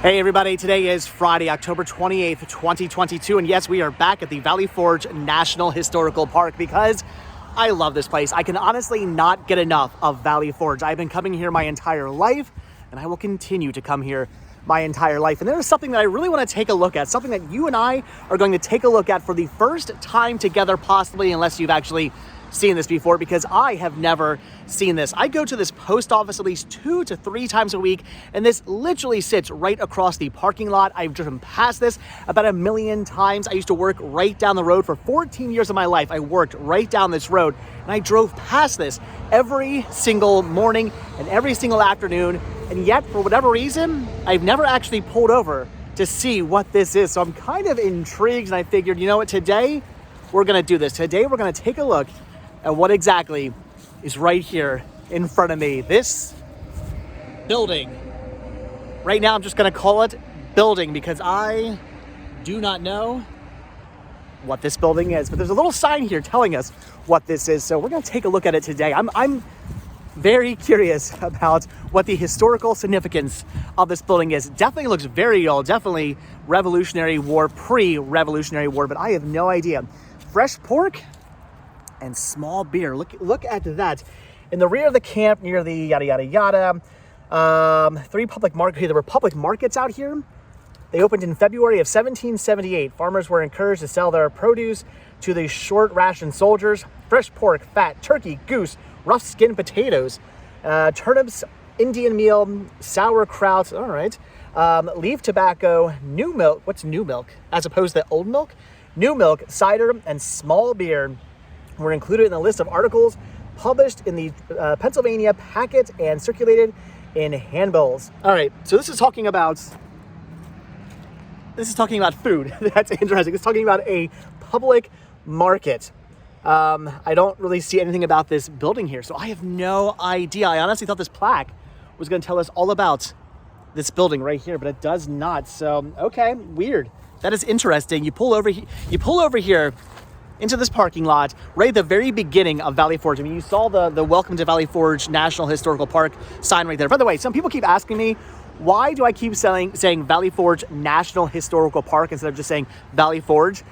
Hey everybody, today is Friday, October 28th, 2022, and yes, we are back at the Valley Forge National Historical Park because I love this place. I can honestly not get enough of Valley Forge. I've been coming here my entire life, and I will continue to come here my entire life. And there is something that I really want to take a look at, something that you and I are going to take a look at for the first time together, possibly, unless you've actually seen this before, because I have never seen this. I go to this post office at least 2 to 3 times a week, and this literally sits right across the parking lot. I've driven past this about 1 million times. I used to work right down the road for 14 years of my life. I worked right down this road, and I drove past this every single morning and every single afternoon, and yet, for whatever reason, I've never actually pulled over to see what this is. So I'm kind of intrigued, and I figured, you know what, today we're gonna do this. Today we're gonna take a look at what exactly is right here in front of me. This building. Right now I'm just gonna call it building because I do not know what this building is, but there's a little sign here telling us what this is. So we're gonna take a look at it today. I'm very curious about what the historical significance of this building is. It definitely looks very old, definitely Revolutionary War, pre-Revolutionary War, but I have no idea. Fresh pork and small beer. Look at that. In the rear of the camp, near the yada yada yada. 3 public markets. There were public markets out here. They opened in February of 1778. Farmers were encouraged to sell their produce to the short ration soldiers. Fresh pork, fat, turkey, goose, rough skinned potatoes, turnips, Indian meal, sauerkraut. All right. Leaf tobacco, new milk. What's new milk? As opposed to old milk? New milk, cider, and small beer were included in the list of articles published in the Pennsylvania Packet and circulated in handbills. All right, so this is talking about food. That's interesting. It's talking about a public market. I don't really see anything about this building here, so I have no idea. I honestly thought this plaque was going to tell us all about this building right here, but it does not. So, okay, weird. That is interesting. You pull over here into this parking lot right at the very beginning of Valley Forge. I mean, you saw the Welcome to Valley Forge National Historical Park sign right there. By the way, some people keep asking me, why do I keep saying Valley Forge National Historical Park instead of just saying Valley Forge?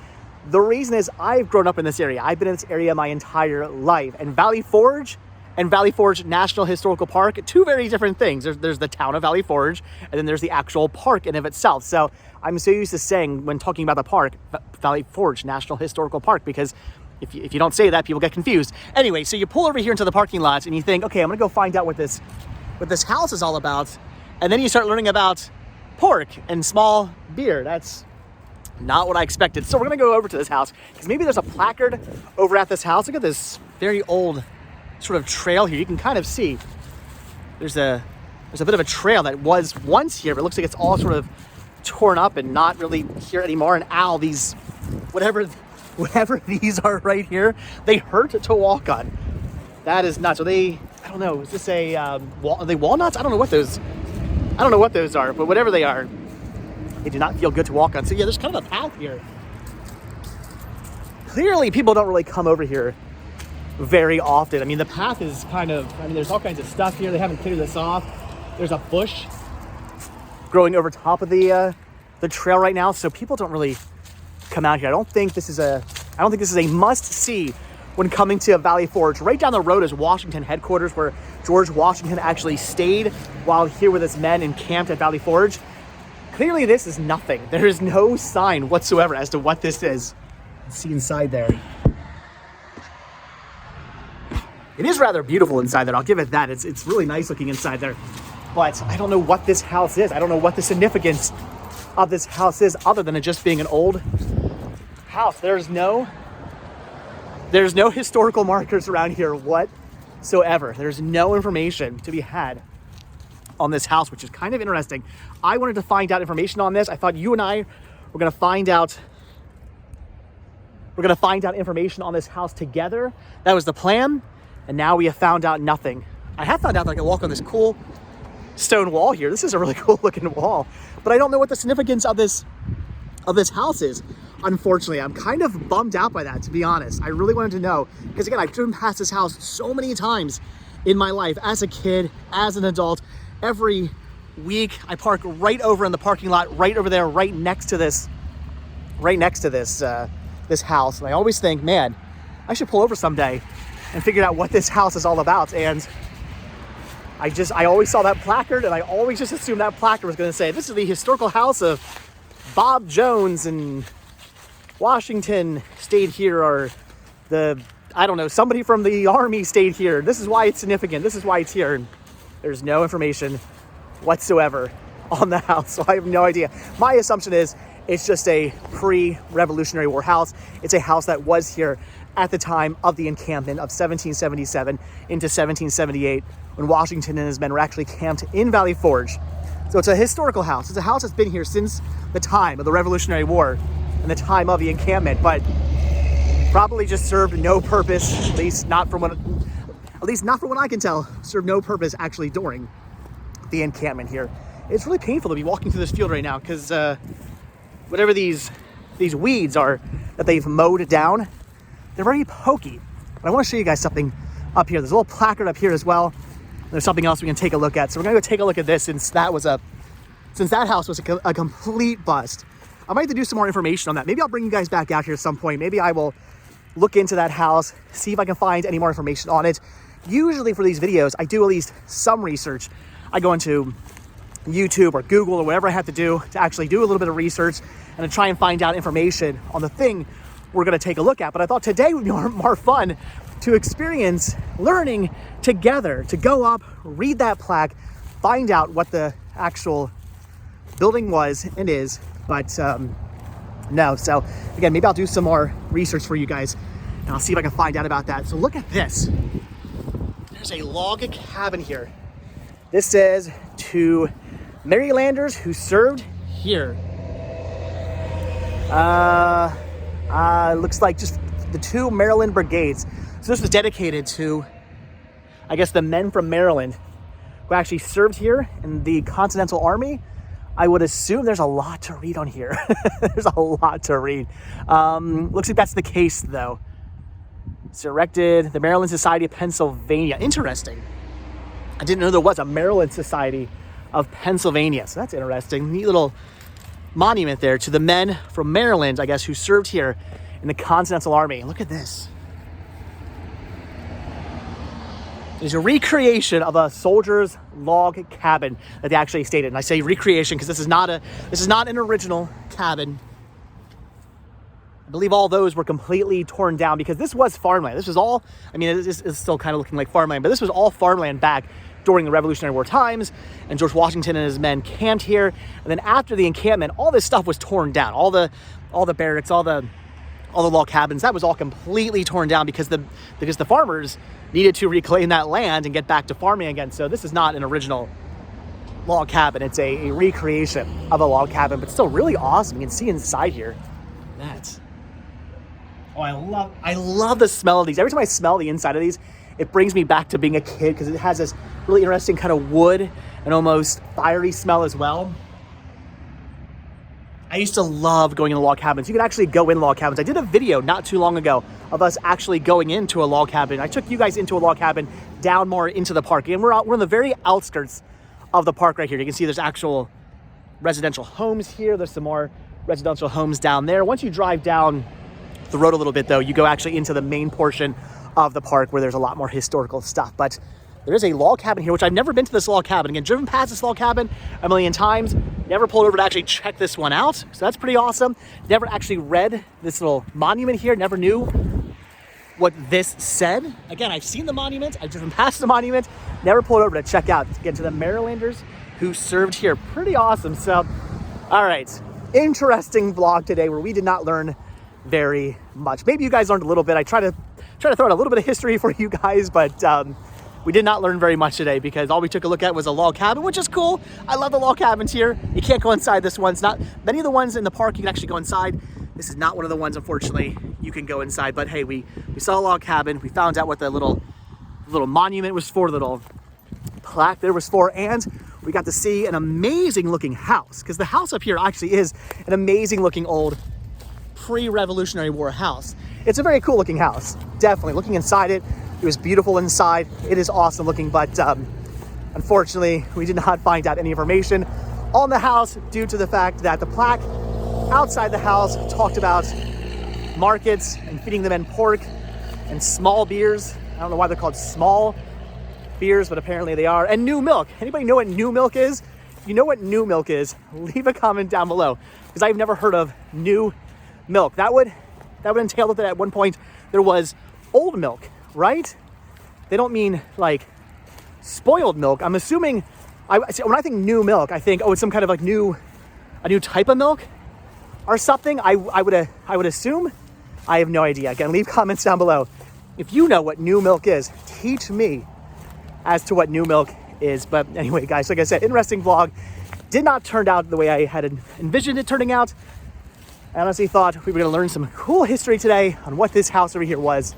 The reason is I've grown up in this area. I've been in this area my entire life. And Valley Forge and Valley Forge National Historical Park, 2 very different things. There's the town of Valley Forge, and then there's the actual park in of itself. So I'm so used to saying, when talking about the park, Valley Forge National Historical Park, because if you don't say that, people get confused. Anyway, so you pull over here into the parking lot and you think, okay, I'm gonna go find out what this house is all about. And then you start learning about pork and small beer. That's not what I expected. So we're gonna go over to this house because maybe there's a placard over at this house. Look at this very old sort of trail here. You can kind of see there's a bit of a trail that was once here, but it looks like it's all sort of torn up and not really here anymore. And ow, these whatever these are right here, they hurt to walk on. That is nuts. Are they, I don't know, is this are they walnuts? I don't know what those are, but whatever they are, they do not feel good to walk on. So yeah, there's kind of a path here. Clearly people don't really come over here very often. I mean, the path is there's all kinds of stuff here. They haven't cleared this off. There's a bush growing over top of the trail right now, so people don't really come out here. I don't think this is a must-see when coming to Valley Forge. Right down the road is Washington headquarters, where George Washington actually stayed while here with his men and camped at Valley Forge. Clearly, this is nothing. There is no sign whatsoever as to what this is. Let's see inside there. It is rather beautiful inside there. I'll give it that. It's really nice looking inside there. But I don't know what this house is. I don't know what the significance of this house is other than it just being an old house. There's no historical markers around here whatsoever. There's no information to be had on this house, which is kind of interesting. I wanted to find out information on this. I thought you and I were going to find out information on this house together. That was the plan. And now we have found out nothing. I have found out that I can walk on this cool stone wall here. This is a really cool looking wall, but I don't know what the significance of this house is. Unfortunately, I'm kind of bummed out by that, to be honest. I really wanted to know, because again, I've driven past this house so many times in my life, as a kid, as an adult. Every week, I park right over in the parking lot, right over there, right next to this this house. And I always think, man, I should pull over someday and figure out what this house is all about. And I always saw that placard, and I always just assumed that placard was going to say, this is the historical house of Bob Jones in Washington stayed here, or I don't know, somebody from the army stayed here. This is why it's significant. This is why it's here. And there's no information whatsoever on the house, so I have no idea. My assumption is it's just a pre-Revolutionary War house. It's a house that was here at the time of the encampment of 1777 into 1778, when Washington and his men were actually camped in Valley Forge. So it's a historical house. It's a house that's been here since the time of the Revolutionary War and the time of the encampment, but probably just served no purpose, at least not from what I can tell, served no purpose actually during the encampment here. It's really painful to be walking through this field right now because whatever these weeds are that they've mowed down, they're very pokey. But I want to show you guys something up here. There's a little placard up here as well. There's something else we can take a look at. So we're gonna go take a look at this since that house was a complete bust. I might have to do some more information on that. Maybe I'll bring you guys back out here at some point. Maybe I will look into that house, see if I can find any more information on it. Usually for these videos, I do at least some research. I go into YouTube or Google or whatever I have to do to actually do a little bit of research and to try and find out information on the thing we're gonna take a look at. But I thought today would be more fun to experience learning together, to go up, read that plaque, find out what the actual building was and is. But no, so again, maybe I'll do some more research for you guys and I'll see if I can find out about that. So look at this. There's a log cabin here. This says, to Marylanders who served here. Looks like just the 2 Maryland brigades. So this was dedicated to, I guess, the men from Maryland who actually served here in the Continental Army. I would assume there's a lot to read on here. There's a lot to read. Looks like that's the case, though. It's erected, the Maryland Society of Pennsylvania. Interesting. I didn't know there was a Maryland Society of Pennsylvania. So that's interesting. Neat little monument there to the men from Maryland, I guess, who served here in the Continental Army. Look at this. It's a recreation of a soldier's log cabin that they actually stated. And I say recreation because this is not an original cabin. I believe all those were completely torn down because this was farmland. This was all, I mean, it's still kind of looking like farmland, but this was all farmland back during the Revolutionary War times, and George Washington and his men camped here. And then after the encampment, all this stuff was torn down. All the barracks, all the log cabins, that was all completely torn down because the farmers needed to reclaim that land and get back to farming again. So this is not an original log cabin. It's a recreation of a log cabin, but still really awesome. You can see inside here. I love the smell of these. Every time I smell the inside of these, it brings me back to being a kid because it has this really interesting kind of wood and almost fiery smell as well. I used to love going into log cabins. You could actually go in log cabins. I did a video not too long ago of us actually going into a log cabin. I took you guys into a log cabin down more into the park. And we're on the very outskirts of the park right here. You can see there's actual residential homes here. There's some more residential homes down there. Once you drive down the road a little bit, though, you go actually into the main portion of the park where there's a lot more historical stuff. But there is a log cabin here, which I've never been to this log cabin. Again, driven past this log cabin a million times. Never pulled over to actually check this one out. So that's pretty awesome. Never actually read this little monument here. Never knew what this said. Again, I've seen the monument. I've driven past the monument. Never pulled over to check out, to get to the Marylanders who served here. Pretty awesome. So, all right. Interesting vlog today where we did not learn very much. Maybe you guys learned a little bit. I try to throw out a little bit of history for you guys, but we did not learn very much today because all we took a look at was a log cabin, which is cool. I love the log cabins here. You can't go inside this one. It's not many of the ones in the park you can actually go inside. This is not one of the ones, unfortunately, you can go inside. But hey, we saw a log cabin. We found out what the little monument was for, the little plaque there was for, and we got to see an amazing looking house, because the house up here actually is an amazing looking old pre-Revolutionary War house. It's a very cool looking house. Definitely looking inside it, it was beautiful inside. It is awesome looking, but Unfortunately, we did not find out any information on the house due to the fact that the plaque outside the house talked about markets and feeding the men pork and small beers. I don't know why they're called small beers, but apparently they are. And new milk. Anybody know what new milk is? If you know what new milk is, leave a comment down below, because I've never heard of new milk. That would entail that at one point there was old milk, right? They don't mean like spoiled milk. I'm assuming, when I think new milk, I think, oh, it's some kind of like a new type of milk or something. I would assume. I have no idea. Again, leave comments down below. If you know what new milk is, teach me as to what new milk is. But anyway, guys, like I said, interesting vlog. Did not turn out the way I had envisioned it turning out. I honestly thought we were gonna learn some cool history today on what this house over here was,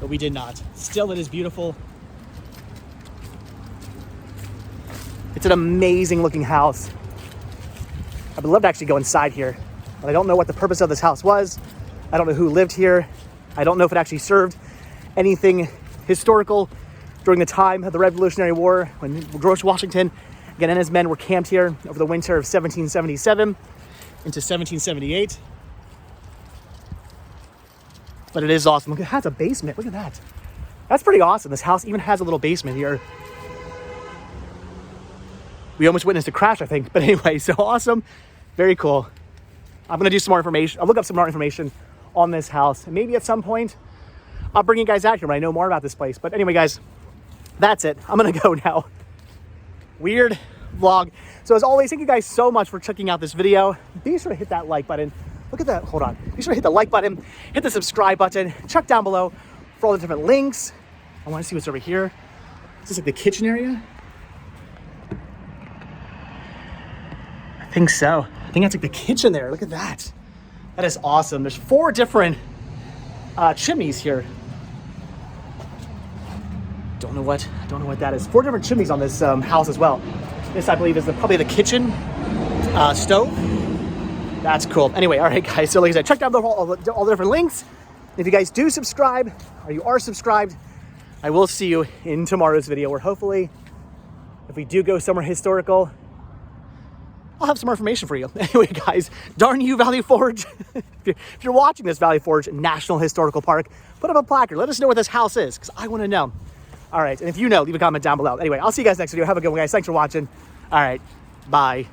but we did not. Still, it is beautiful. It's an amazing looking house. I would love to actually go inside here, but I don't know what the purpose of this house was. I don't know who lived here. I don't know if it actually served anything historical during the time of the Revolutionary War, when George Washington, again, and his men were camped here over the winter of 1777 into 1778. But it is awesome. Look, it has a basement. Look at that. That's pretty awesome. This house even has a little basement here. We almost witnessed a crash, I think. But anyway, so awesome. Very cool. I'm going to do some more information. I'll look up some more information on this house. And maybe at some point, I'll bring you guys out here when I know more about this place. But anyway, guys, that's it. I'm going to go now. Weird vlog. So as always, thank you guys so much for checking out this video. Be sure to hit that like button. Look at that. Hold on. Be sure to hit the like button, hit the subscribe button, check down below for all the different links. I want to see what's over here. Is this like the kitchen area? I think so. I think that's like the kitchen there. Look at that. That is awesome. There's 4 different chimneys here. Don't know what that is. 4 different chimneys on this house as well. This, I believe, is probably the kitchen stove. That's cool. Anyway, all right, guys. So like I said, check down all the different links. If you guys do subscribe, or you are subscribed, I will see you in tomorrow's video, where hopefully, if we do go somewhere historical, I'll have some more information for you. Anyway, guys, darn you, Valley Forge. if you're watching this Valley Forge National Historical Park, put up a placard. Let us know what this house is, because I want to know. All right, and if you know, leave a comment down below. Anyway, I'll see you guys next video. Have a good one, guys. Thanks for watching. All right, bye.